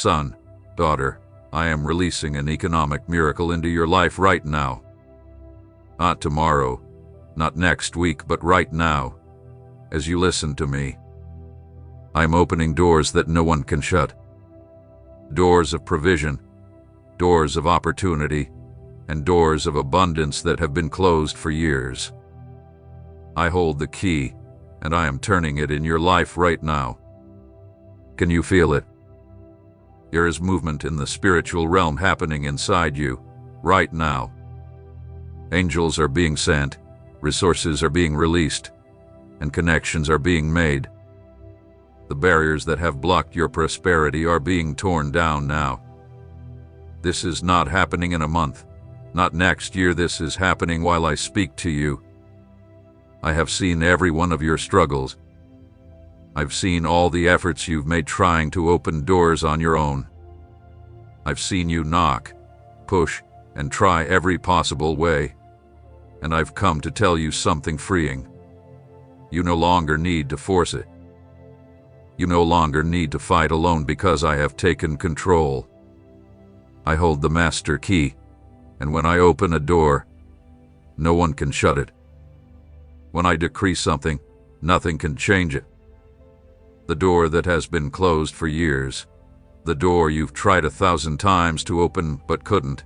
Son, daughter, I am releasing an economic miracle into your life right now. Not tomorrow, not next week, but right now, as you listen to me. I'm opening doors that no one can shut. Doors of provision, doors of opportunity, and doors of abundance that have been closed for years. I hold the key, and I am turning it in your life right now. Can you feel it? There is movement in the spiritual realm happening inside you, right now. Angels are being sent, resources are being released, and connections are being made. The barriers that have blocked your prosperity are being torn down now. This is not happening in a month, not next year. This is happening while I speak to you. I have seen every one of your struggles. I've seen all the efforts you've made trying to open doors on your own. I've seen you knock, push, and try every possible way. And I've come to tell you something freeing. You no longer need to force it. You no longer need to fight alone because I have taken control. I hold the master key, and when I open a door, no one can shut it. When I decree something, nothing can change it. The door that has been closed for years, the door you've tried 1,000 times to open but couldn't,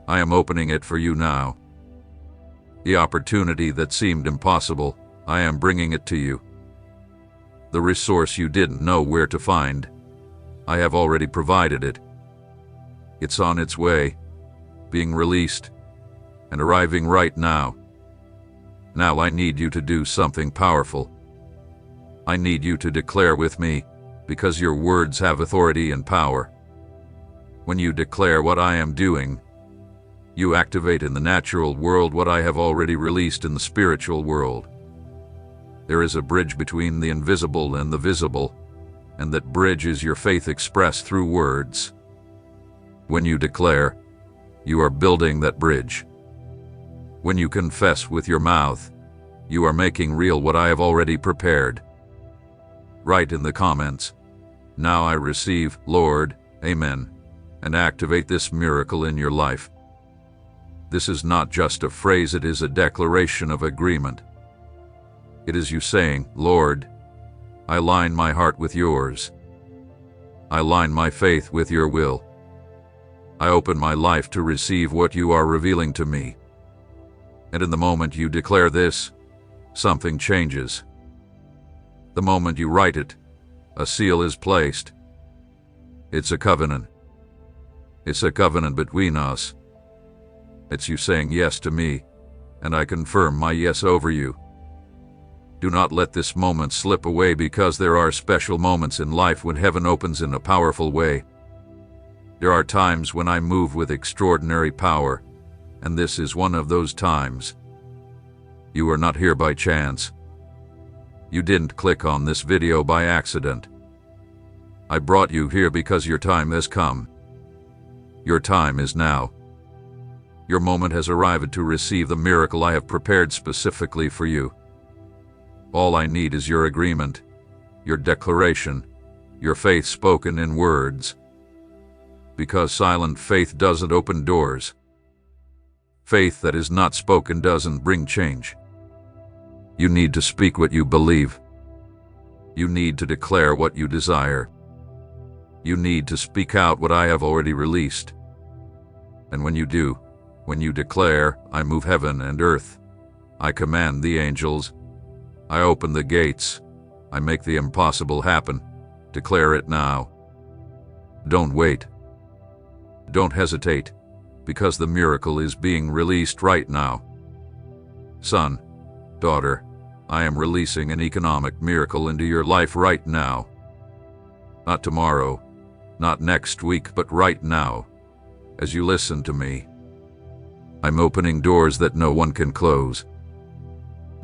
I am opening it for you now. The opportunity that seemed impossible, I am bringing it to you. The resource you didn't know where to find, I have already provided it. It's on its way, being released, and arriving right now. Now I need you to do something powerful. I need you to declare with me, because your words have authority and power. When you declare what I am doing, you activate in the natural world what I have already released in the spiritual world. There is a bridge between the invisible and the visible, and that bridge is your faith expressed through words. When you declare, you are building that bridge. When you confess with your mouth, you are making real what I have already prepared. Write in the comments, "Now I receive, Lord, Amen," and activate this miracle in your life. This is not just a phrase, it is a declaration of agreement. It is you saying, "Lord, I align my heart with yours. I align my faith with your will. I open my life to receive what you are revealing to me." And in the moment you declare this, something changes. The moment you write it, a seal is placed. It's a covenant. It's a covenant between us. It's you saying yes to me, and I confirm my yes over you. Do not let this moment slip away, because there are special moments in life when heaven opens in a powerful way. There are times when I move with extraordinary power, and this is one of those times. You are not here by chance. You didn't click on this video by accident. I brought you here because your time has come. Your time is now. Your moment has arrived to receive the miracle I have prepared specifically for you. All I need is your agreement, your declaration, your faith spoken in words. Because silent faith doesn't open doors. Faith that is not spoken doesn't bring change. You need to speak what you believe. You need to declare what you desire. You need to speak out what I have already released. And when you do, when you declare, I move heaven and earth. I command the angels. I open the gates. I make the impossible happen. Declare it now. Don't wait. Don't hesitate, because the miracle is being released right now. Son, daughter, I am releasing an economic miracle into your life right now. Not tomorrow, not next week, but right now, as you listen to me. I'm opening doors that no one can close.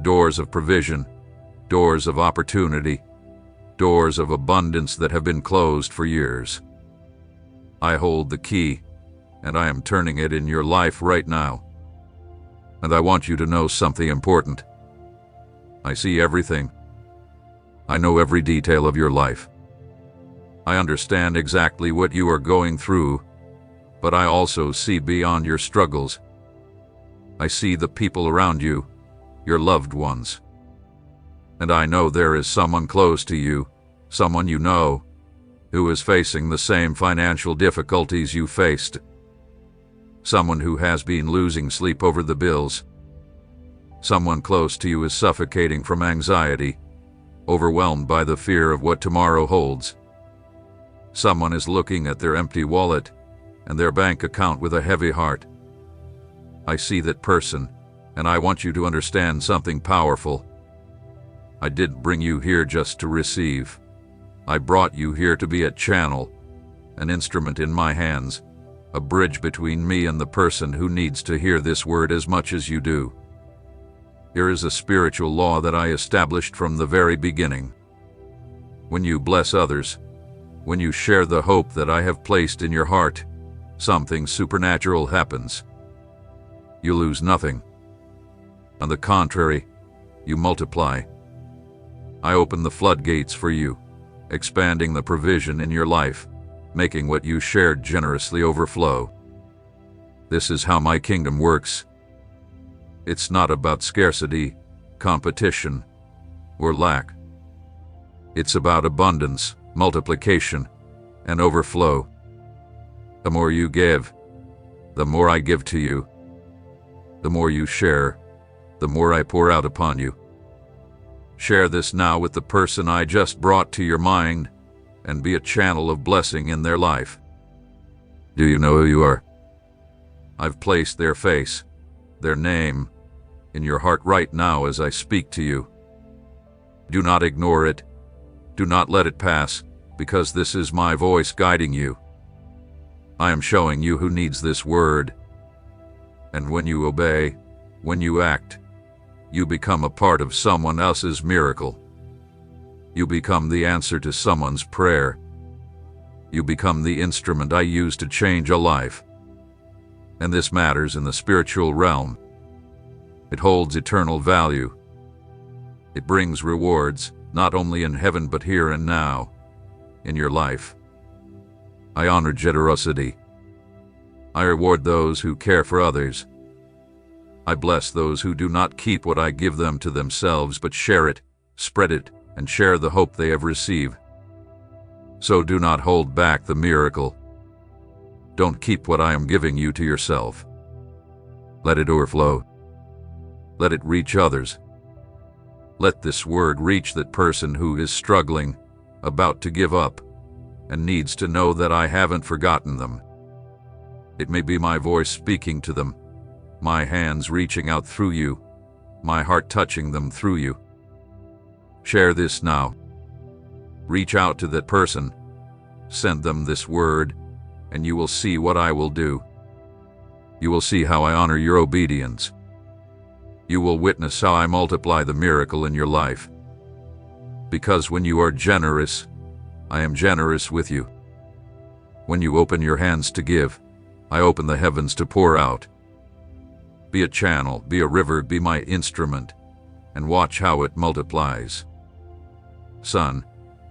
Doors of provision, doors of opportunity, doors of abundance that have been closed for years. I hold the key, and I am turning it in your life right now. And I want you to know something important. I see everything. I know every detail of your life. I understand exactly what you are going through, but I also see beyond your struggles. I see the people around you, your loved ones. And I know there is someone close to you, someone you know, who is facing the same financial difficulties you faced. Someone who has been losing sleep over the bills. Someone close to you is suffocating from anxiety, overwhelmed by the fear of what tomorrow holds. Someone is looking at their empty wallet and their bank account with a heavy heart. I see that person, and I want you to understand something powerful. I didn't bring you here just to receive. I brought you here to be a channel, an instrument in my hands, a bridge between me and the person who needs to hear this word as much as you do. Here is a spiritual law that I established from the very beginning. When you bless others, when you share the hope that I have placed in your heart, something supernatural happens. You lose nothing. On the contrary, you multiply. I open the floodgates for you, expanding the provision in your life, making what you shared generously overflow. This is how my kingdom works. It's not about scarcity, competition, or lack. It's about abundance, multiplication, and overflow. The more you give, the more I give to you. The more you share, the more I pour out upon you. Share this now with the person I just brought to your mind, and be a channel of blessing in their life. Do you know who you are? I've placed their face, their name, in your heart right now as I speak to you. Do not ignore it. Do not let it pass, because this is my voice guiding you. I am showing you who needs this word. And when you obey, when you act, you become a part of someone else's miracle. You become the answer to someone's prayer. You become the instrument I use to change a life. And this matters in the spiritual realm. It holds eternal value. It brings rewards, not only in heaven but here and now, in your life. I honor generosity. I reward those who care for others. I bless those who do not keep what I give them to themselves, but share it, spread it, and share the hope they have received. So do not hold back the miracle. Don't keep what I am giving you to yourself. Let it overflow. Let it reach others. Let this word reach that person who is struggling, about to give up, and needs to know that I haven't forgotten them. It may be my voice speaking to them, my hands reaching out through you, my heart touching them through you. Share this now. Reach out to that person, send them this word, and you will see what I will do. You will see how I honor your obedience. You will witness how I multiply the miracle in your life. Because when you are generous, I am generous with you. When you open your hands to give, I open the heavens to pour out. Be a channel, be a river, be my instrument, and watch how it multiplies. Son,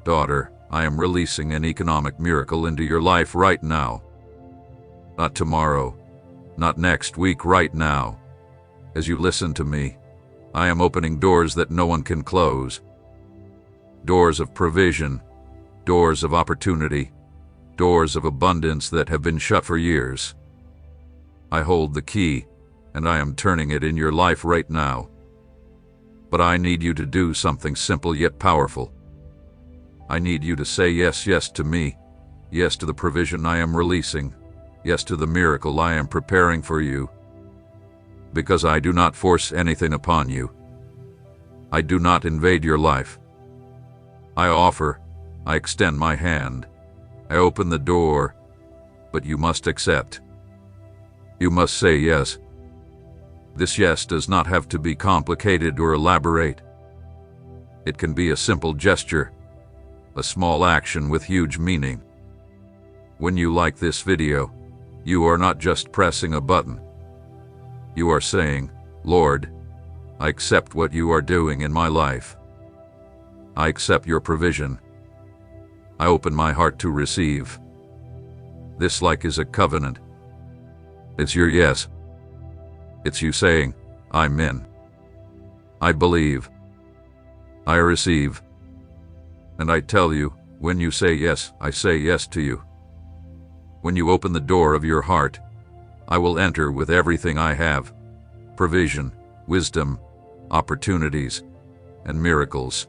daughter, I am releasing an economic miracle into your life right now. Not tomorrow, not next week, right now. As you listen to me, I am opening doors that no one can close. Doors of provision, doors of opportunity, doors of abundance that have been shut for years. I hold the key, and I am turning it in your life right now. But I need you to do something simple yet powerful. I need you to say yes, yes to me, yes to the provision I am releasing, yes to the miracle I am preparing for you. Because I do not force anything upon you. I do not invade your life. I offer, I extend my hand, I open the door, but you must accept. You must say yes. This yes does not have to be complicated or elaborate. It can be a simple gesture, a small action with huge meaning. When you like this video, you are not just pressing a button. You are saying, Lord, I accept what you are doing in my life. I accept your provision. I open my heart to receive. This like is a covenant. It's your yes. It's you saying, I'm in. I believe. I receive. And I tell you, when you say yes, I say yes to you. When you open the door of your heart, I will enter with everything I have: provision, wisdom, opportunities, and miracles.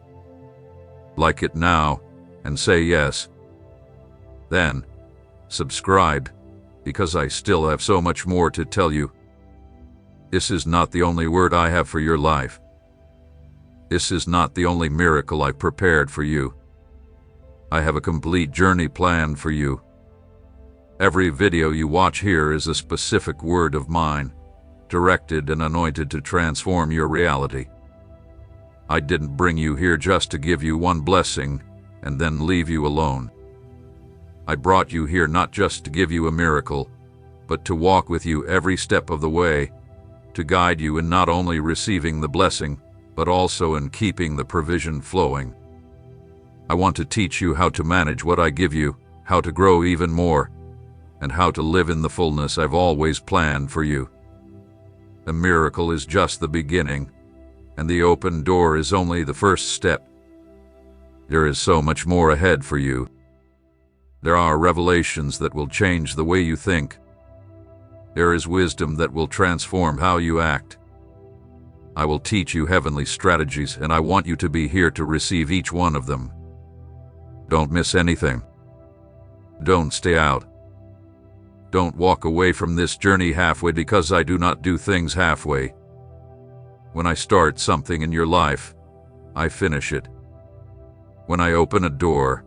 Like it now, and say yes. Then, subscribe, because I still have so much more to tell you. This is not the only word I have for your life. This is not the only miracle I've prepared for you. I have a complete journey planned for you. Every video you watch here is a specific word of mine, directed and anointed to transform your reality. I didn't bring you here just to give you one blessing and then leave you alone. I brought you here not just to give you a miracle, but to walk with you every step of the way, to guide you in not only receiving the blessing, but also in keeping the provision flowing. I want to teach you how to manage what I give you, how to grow even more, and how to live in the fullness I've always planned for you. A miracle is just the beginning, and the open door is only the first step. There is so much more ahead for you. There are revelations that will change the way you think. There is wisdom that will transform how you act. I will teach you heavenly strategies, and I want you to be here to receive each one of them. Don't miss anything. Don't stay out. Don't walk away from this journey halfway, because I do not do things halfway. When I start something in your life, I finish it. When I open a door,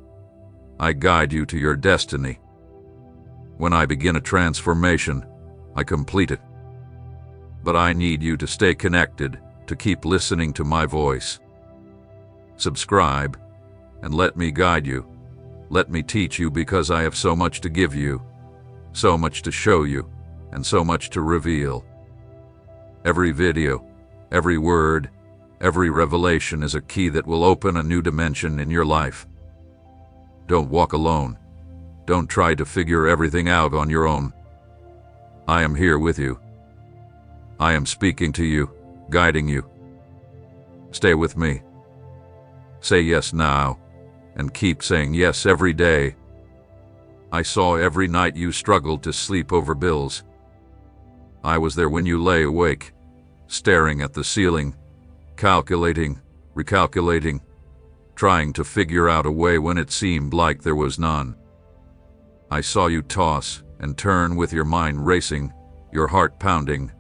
I guide you to your destiny. When I begin a transformation, I complete it. But I need you to stay connected, to keep listening to my voice. Subscribe, and let me guide you. Let me teach you, because I have so much to give you, so much to show you, and so much to reveal. Every video, every word, every revelation is a key that will open a new dimension in your life. Don't walk alone. Don't try to figure everything out on your own. I am here with you. I am speaking to you, guiding you. Stay with me. Say yes now, and keep saying yes every day. I saw every night you struggled to sleep over bills. I was there when you lay awake, staring at the ceiling, calculating, recalculating, trying to figure out a way when it seemed like there was none. I saw you toss and turn with your mind racing, your heart pounding,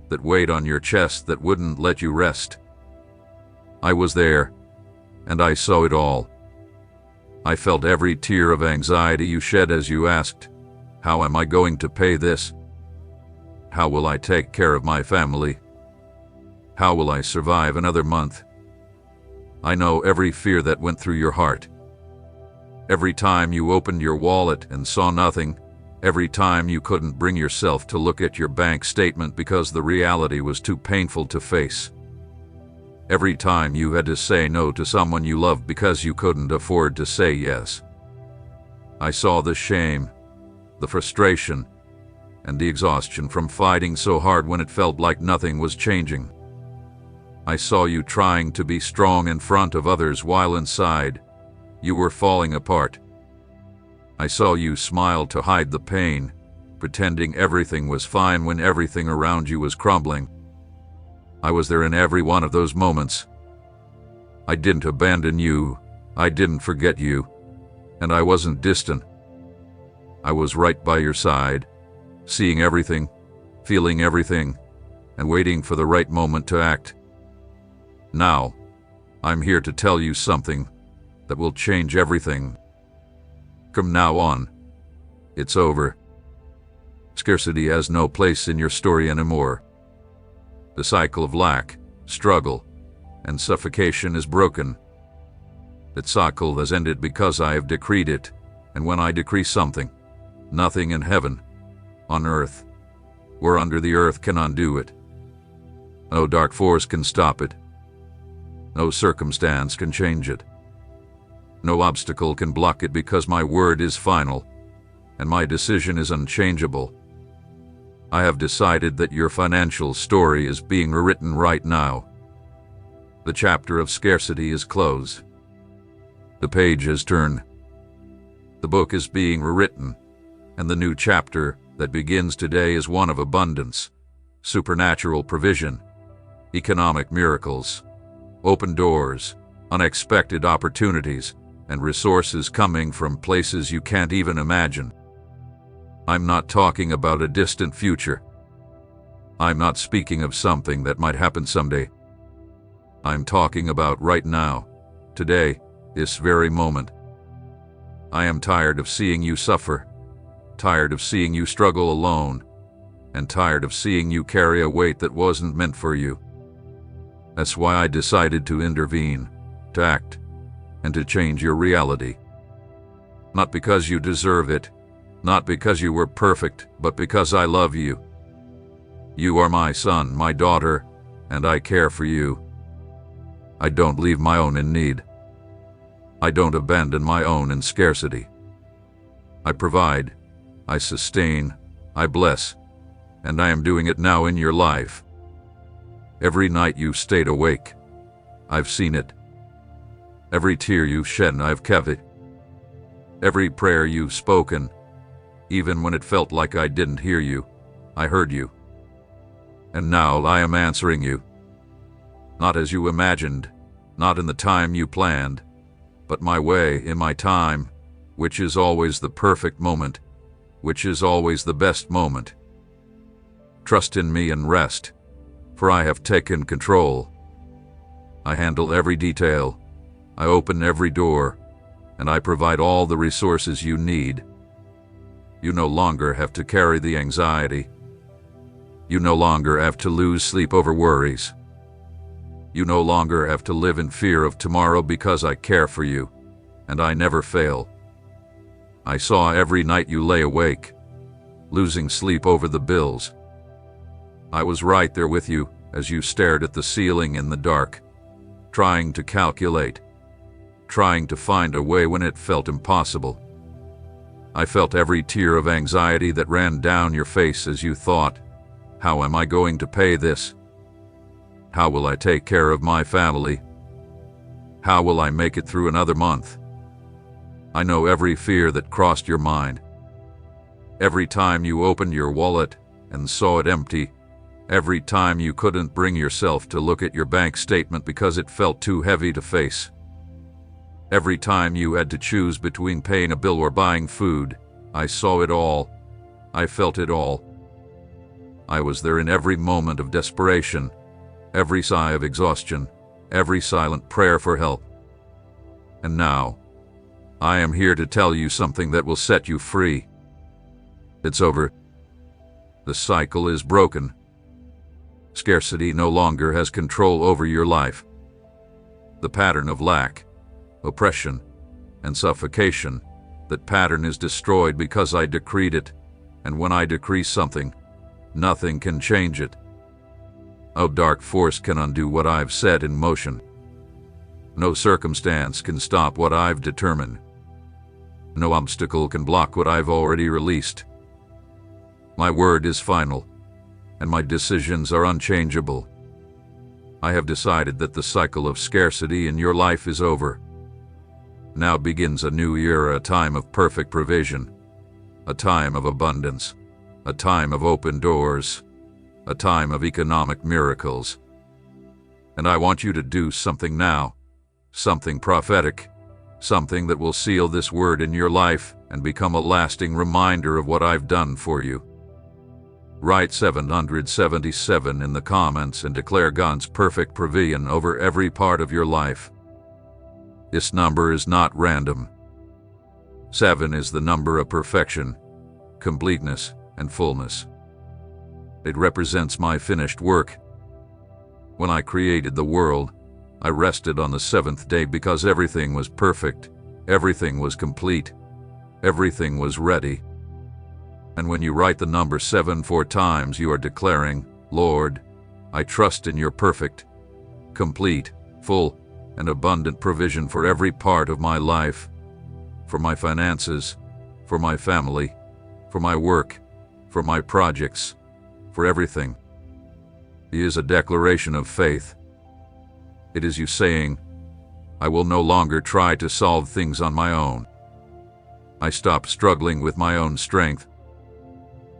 that weight on your chest that wouldn't let you rest. I was there, and I saw it all. I felt every tear of anxiety you shed as you asked, how am I going to pay this? How will I take care of my family? How will I survive another month? I know every fear that went through your heart. Every time you opened your wallet and saw nothing, every time you couldn't bring yourself to look at your bank statement because the reality was too painful to face. Every time you had to say no to someone you loved because you couldn't afford to say yes. I saw the shame, the frustration, and the exhaustion from fighting so hard when it felt like nothing was changing. I saw you trying to be strong in front of others while inside, you were falling apart. I saw you smile to hide the pain, pretending everything was fine when everything around you was crumbling. I was there in every one of those moments. I didn't abandon you, I didn't forget you, and I wasn't distant. I was right by your side, seeing everything, feeling everything, and waiting for the right moment to act. Now, I'm here to tell you something that will change everything. From now on, it's over. Scarcity has no place in your story anymore. The cycle of lack, struggle, and suffocation is broken. That cycle has ended because I have decreed it, and when I decree something, nothing in heaven, on earth, or under the earth can undo it. No dark force can stop it. No circumstance can change it. No obstacle can block it because my word is final, and my decision is unchangeable. I have decided that your financial story is being rewritten right now. The chapter of scarcity is closed. The page has turned. The book is being rewritten, and the new chapter that begins today is one of abundance, supernatural provision, economic miracles, open doors, unexpected opportunities, and resources coming from places you can't even imagine. I'm not talking about a distant future. I'm not speaking of something that might happen someday. I'm talking about right now, today, this very moment. I am tired of seeing you suffer, tired of seeing you struggle alone, and tired of seeing you carry a weight that wasn't meant for you. That's why I decided to intervene, to act, and to change your reality. Not because you deserve it, not because you were perfect, but because I love you. You are my son, my daughter, and I care for you. I don't leave my own in need. I don't abandon my own in scarcity. I provide, I sustain, I bless, and I am doing it now in your life. Every night you've stayed awake, I've seen it. Every tear you've shed, I've kept it. Every prayer you've spoken, even when it felt like I didn't hear you, I heard you. And now I am answering you. Not as you imagined, not in the time you planned, but my way, in my time, which is always the perfect moment, which is always the best moment. Trust in me and rest, for I have taken control. I handle every detail, I open every door, and I provide all the resources you need. You no longer have to carry the anxiety. You no longer have to lose sleep over worries. You no longer have to live in fear of tomorrow because I care for you, and I never fail. I saw every night you lay awake, losing sleep over the bills. I was right there with you as you stared at the ceiling in the dark, trying to calculate, trying to find a way when it felt impossible. I felt every tear of anxiety that ran down your face as you thought, how am I going to pay this? How will I take care of my family? How will I make it through another month? I know every fear that crossed your mind. Every time you opened your wallet and saw it empty, every time you couldn't bring yourself to look at your bank statement because it felt too heavy to face. Every time you had to choose between paying a bill or buying food, I saw it all. I felt it all. I was there in every moment of desperation, every sigh of exhaustion, every silent prayer for help. And now, I am here to tell you something that will set you free. It's over. The cycle is broken. Scarcity no longer has control over your life. The pattern of lack, oppression, and suffocation, that pattern is destroyed because I decreed it, and when I decree something, nothing can change it. No dark force can undo what I've set in motion. No circumstance can stop what I've determined. No obstacle can block what I've already released. My word is final, and my decisions are unchangeable. I have decided that the cycle of scarcity in your life is over. Now begins a new era, a time of perfect provision, a time of abundance, a time of open doors, a time of economic miracles. And I want you to do something now, something prophetic, something that will seal this word in your life and become a lasting reminder of what I've done for you. Write 777 in the comments and declare God's perfect provision over every part of your life. This number is not random. 7 is the number of perfection, completeness, and fullness. It represents my finished work. When I created the world, I rested on the seventh day because everything was perfect, everything was complete, everything was ready. And when you write the number 7 4 times, you are declaring, Lord, I trust in your perfect, complete, full, and abundant provision for every part of my life, for my finances, for my family, for my work, for my projects, for everything. It is a declaration of faith. It is you saying, I will no longer try to solve things on my own. I stop struggling with my own strength.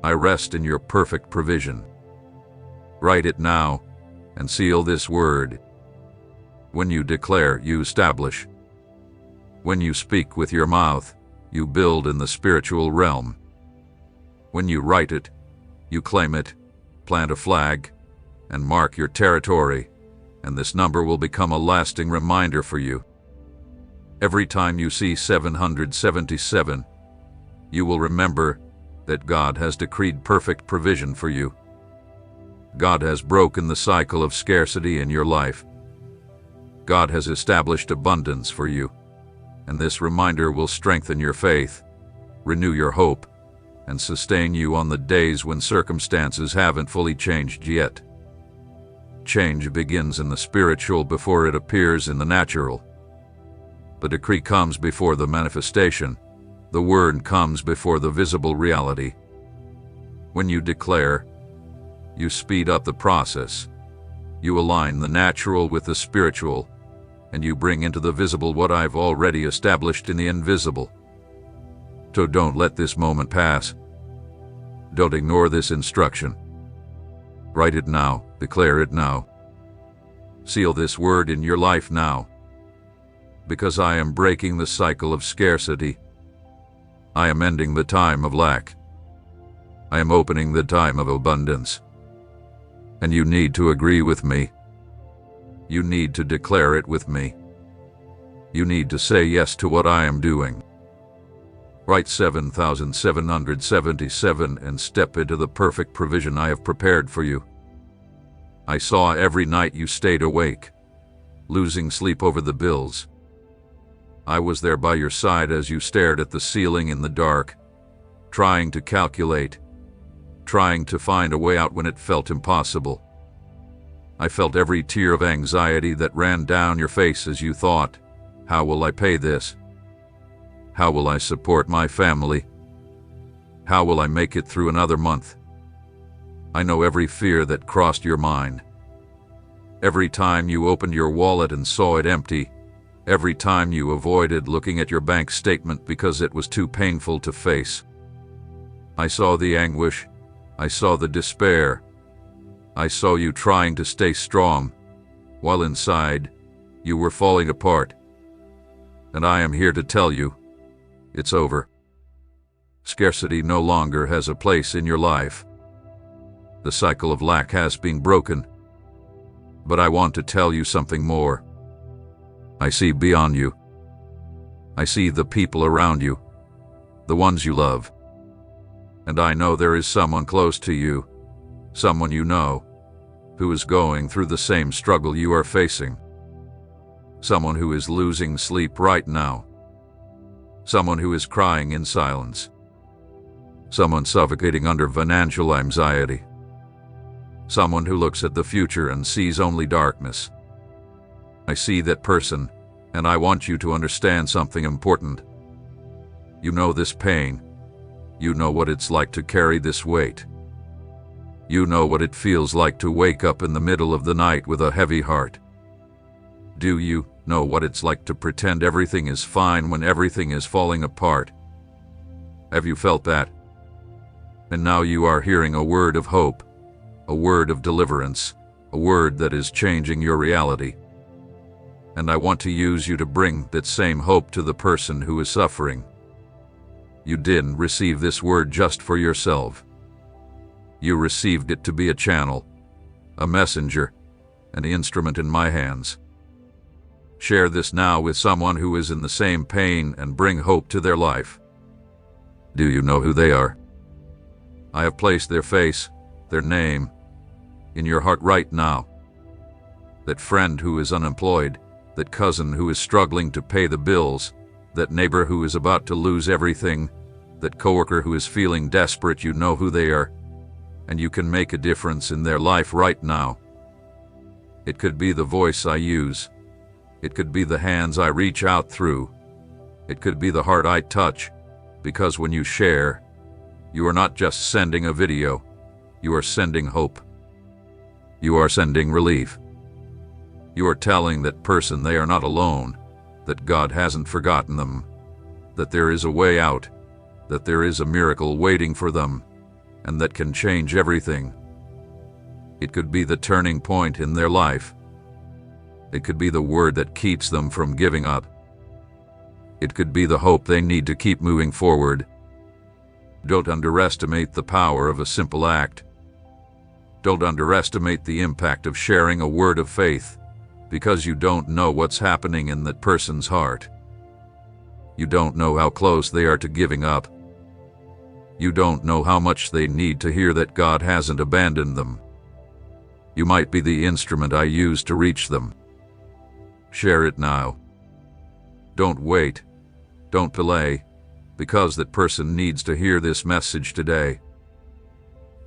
I rest in your perfect provision. Write it now and seal this word. When you declare, you establish. When you speak with your mouth, you build in the spiritual realm. When you write it, you claim it, plant a flag, and mark your territory, and this number will become a lasting reminder for you. Every time you see 777, you will remember that God has decreed perfect provision for you. God has broken the cycle of scarcity in your life. God has established abundance for you, and this reminder will strengthen your faith, renew your hope, and sustain you on the days when circumstances haven't fully changed yet. Change begins in the spiritual before it appears in the natural. The decree comes before the manifestation. The word comes before the visible reality. When you declare, you speed up the process. You align the natural with the spiritual, and you bring into the visible what I've already established in the invisible. So don't let this moment pass. Don't ignore this instruction. Write it now, declare it now. Seal this word in your life now. Because I am breaking the cycle of scarcity. I am ending the time of lack. I am opening the time of abundance. And you need to agree with me. You need to declare it with me. You need to say yes to what I am doing. Write 7,777 and step into the perfect provision I have prepared for you. I saw every night you stayed awake, losing sleep over the bills. I was there by your side as you stared at the ceiling in the dark, trying to calculate, trying to find a way out when it felt impossible. I felt every tear of anxiety that ran down your face as you thought, how will I pay this? How will I support my family? How will I make it through another month? I know every fear that crossed your mind. Every time you opened your wallet and saw it empty, every time you avoided looking at your bank statement because it was too painful to face. I saw the anguish. I saw the despair. I saw you trying to stay strong, while inside, you were falling apart. And I am here to tell you, it's over. Scarcity no longer has a place in your life. The cycle of lack has been broken. But I want to tell you something more. I see beyond you. I see the people around you, the ones you love. And I know there is someone close to you, someone you know, who is going through the same struggle you are facing. Someone who is losing sleep right now. Someone who is crying in silence. Someone suffocating under financial anxiety. Someone who looks at the future and sees only darkness. I see that person, and I want you to understand something important. You know this pain. You know what it's like to carry this weight. You know what it feels like to wake up in the middle of the night with a heavy heart. Do you know what it's like to pretend everything is fine when everything is falling apart? Have you felt that? And now you are hearing a word of hope, a word of deliverance, a word that is changing your reality. And I want to use you to bring that same hope to the person who is suffering. You didn't receive this word just for yourself. You received it to be a channel, a messenger, an instrument in my hands. Share this now with someone who is in the same pain and bring hope to their life. Do you know who they are? I have placed their face, their name, in your heart right now. That friend who is unemployed, that cousin who is struggling to pay the bills, that neighbor who is about to lose everything, that coworker who is feeling desperate, you know who they are, and you can make a difference in their life right now. It could be the voice I use, It could be the hands I reach out through. It could be the heart I touch, because when you share, you are not just sending a video, you are sending hope. You are sending relief. You are telling that person they are not alone, that God hasn't forgotten them, that there is a way out, that there is a miracle waiting for them, and that can change everything. It could be the turning point in their life. It could be the word that keeps them from giving up. It could be the hope they need to keep moving forward. Don't underestimate the power of a simple act. Don't underestimate the impact of sharing a word of faith, because you don't know what's happening in that person's heart. You don't know how close they are to giving up. You don't know how much they need to hear that God hasn't abandoned them. You might be the instrument I use to reach them. Share it now. Don't wait. Don't delay, because that person needs to hear this message today.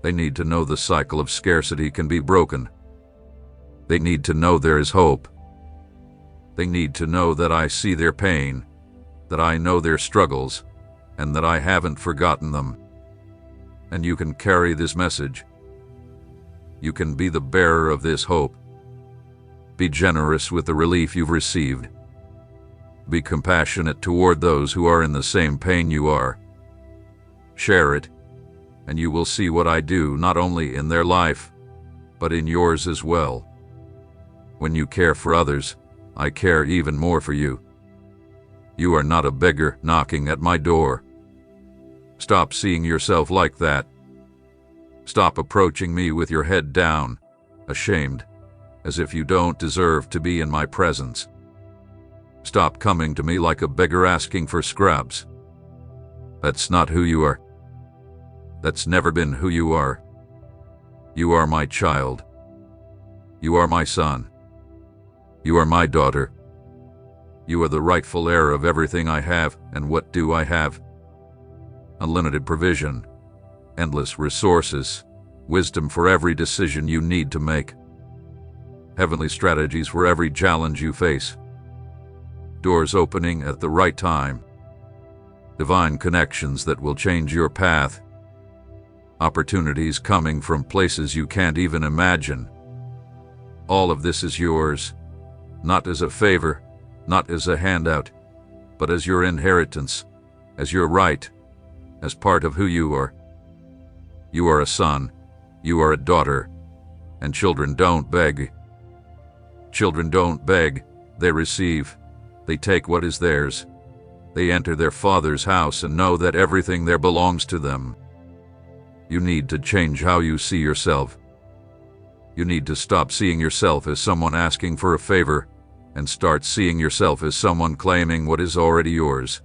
They need to know the cycle of scarcity can be broken. They need to know there is hope. They need to know that I see their pain, that I know their struggles, and that I haven't forgotten them. And you can carry this message. You can be the bearer of this hope. Be generous with the relief you've received. Be compassionate toward those who are in the same pain you are. Share it, and you will see what I do not only in their life, but in yours as well. When you care for others, I care even more for you. You are not a beggar knocking at my door. Stop seeing yourself like that. Stop approaching me with your head down, ashamed, as if you don't deserve to be in my presence. Stop coming to me like a beggar asking for scraps. That's not who you are. That's never been who you are. You are my child. You are my son. You are my daughter. You are the rightful heir of everything I have, and what do I have? Unlimited provision, endless resources, wisdom for every decision you need to make, heavenly strategies for every challenge you face, doors opening at the right time, divine connections that will change your path, opportunities coming from places you can't even imagine. All of this is yours, not as a favor, not as a handout, but as your inheritance, as your right, as part of who you are. You are a son, you are a daughter, and children don't beg. Children don't beg, they receive. They take what is theirs. They enter their father's house and know that everything there belongs to them. You need to change how you see yourself. You need to stop seeing yourself as someone asking for a favor and start seeing yourself as someone claiming what is already yours.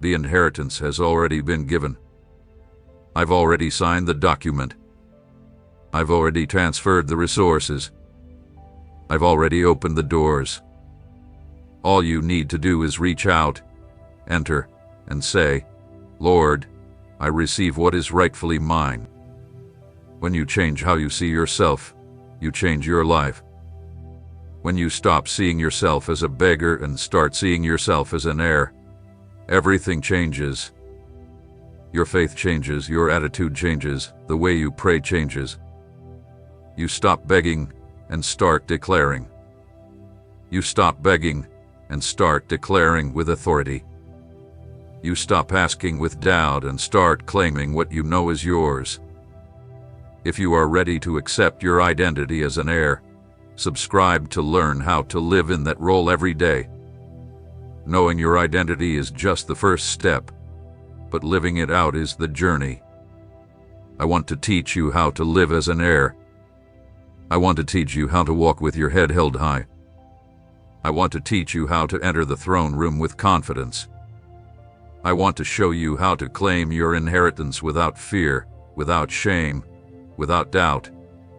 The inheritance has already been given. I've already signed the document. I've already transferred the resources. I've already opened the doors. All you need to do is reach out, enter, and say, Lord, I receive what is rightfully mine. When you change how you see yourself, you change your life. When you stop seeing yourself as a beggar and start seeing yourself as an heir, everything changes. Your faith changes, your attitude changes, the way you pray changes. You stop begging and start declaring. You stop begging and start declaring with authority. You stop asking with doubt and start claiming what you know is yours. If you are ready to accept your identity as an heir, subscribe to learn how to live in that role every day. Knowing your identity is just the first step, but living it out is the journey. I want to teach you how to live as an heir. I want to teach you how to walk with your head held high. I want to teach you how to enter the throne room with confidence. I want to show you how to claim your inheritance without fear, without shame, without doubt,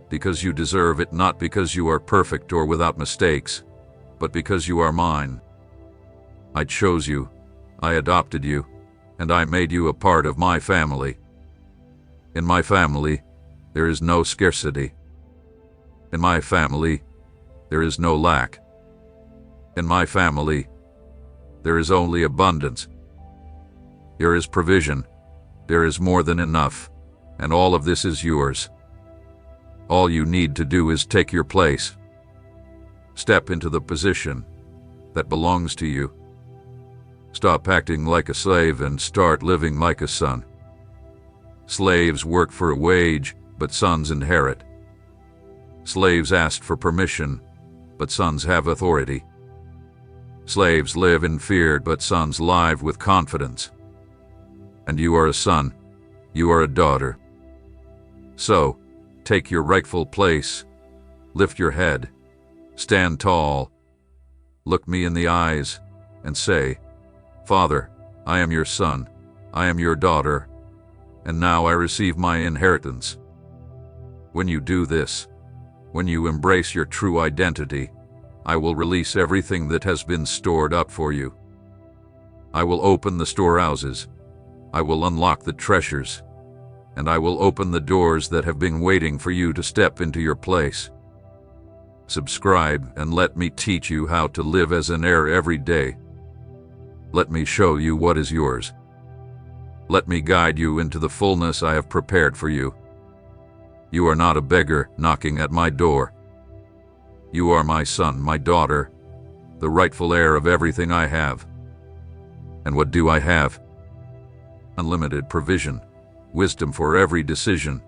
because you deserve it, not because you are perfect or without mistakes, but because you are mine. I chose you, I adopted you, and I made you a part of my family. In my family, there is no scarcity. In my family, there is no lack. In my family, there is only abundance. There is provision. There is more than enough, and all of this is yours. All you need to do is take your place. Step into the position that belongs to you. Stop acting like a slave and start living like a son. Slaves work for a wage, but sons inherit. Slaves ask for permission, but sons have authority. Slaves live in fear, but sons live with confidence. And you are a son. You are a daughter. So, take your rightful place. Lift your head. Stand tall. Look me in the eyes and say, "Father, I am your son. I am your daughter. And now I receive my inheritance." When you do this, when you embrace your true identity, I will release everything that has been stored up for you. I will open the storehouses. I will unlock the treasures. And I will open the doors that have been waiting for you to step into your place. Subscribe and let me teach you how to live as an heir every day. Let me show you what is yours. Let me guide you into the fullness I have prepared for you. You are not a beggar knocking at my door. You are my son, my daughter, the rightful heir of everything I have. And what do I have? Unlimited provision, wisdom for every decision,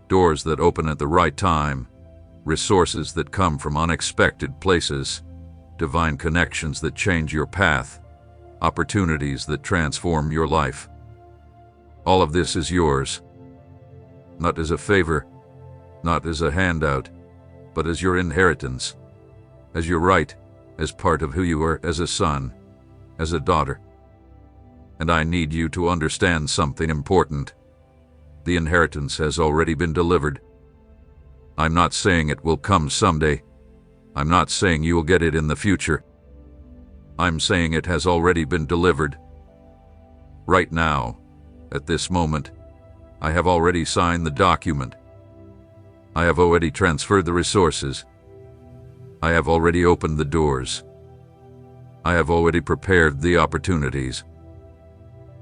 doors that open at the right time, resources that come from unexpected places, divine connections that change your path, opportunities that transform your life. All of this is yours, not as a favor, not as a handout, but as your inheritance, as your right, as part of who you are as a son, as a daughter. And I need you to understand something important. The inheritance has already been delivered. I'm not saying it will come someday. I'm not saying you will get it in the future. I'm saying it has already been delivered. Right now, at this moment, I have already signed the document. I have already transferred the resources. I have already opened the doors. I have already prepared the opportunities.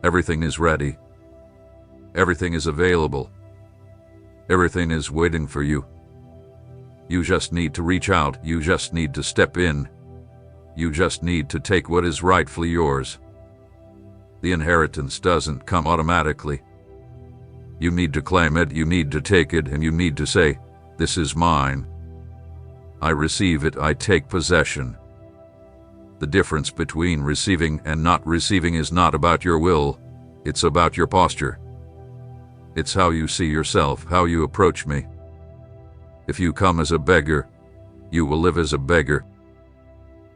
Everything is ready. Everything is available. Everything is waiting for you. You just need to reach out. You just need to step in. You just need to take what is rightfully yours. The inheritance doesn't come automatically. You need to claim it, you need to take it, and you need to say, "This is mine. I receive it, I take possession." The difference between receiving and not receiving is not about your will, it's about your posture. It's how you see yourself, how you approach me. If you come as a beggar, you will live as a beggar.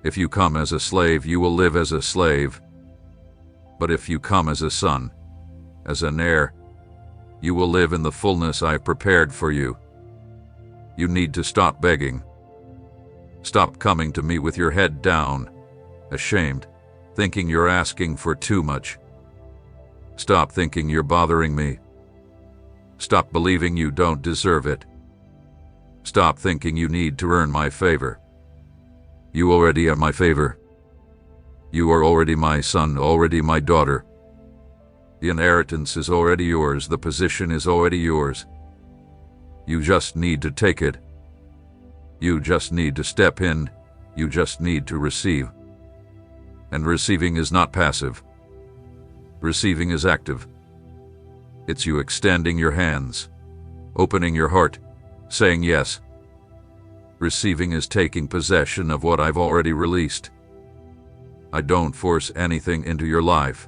If you come as a slave, you will live as a slave. But if you come as a son, as an heir, you will live in the fullness I have prepared for you. You need to stop begging. Stop coming to me with your head down, ashamed, thinking you're asking for too much. Stop thinking you're bothering me. Stop believing you don't deserve it. Stop thinking you need to earn my favor. You already have my favor. You are already my son, already my daughter. The inheritance is already yours, the position is already yours. You just need to take it. You just need to step in. You just need to receive. And receiving is not passive. Receiving is active. It's you extending your hands, opening your heart, saying yes. Receiving is taking possession of what I've already released. I don't force anything into your life.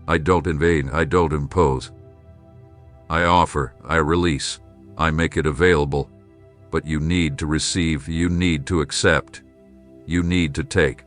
I don't invade, I don't impose. I offer, I release, I make it available. But you need to receive, you need to accept, you need to take.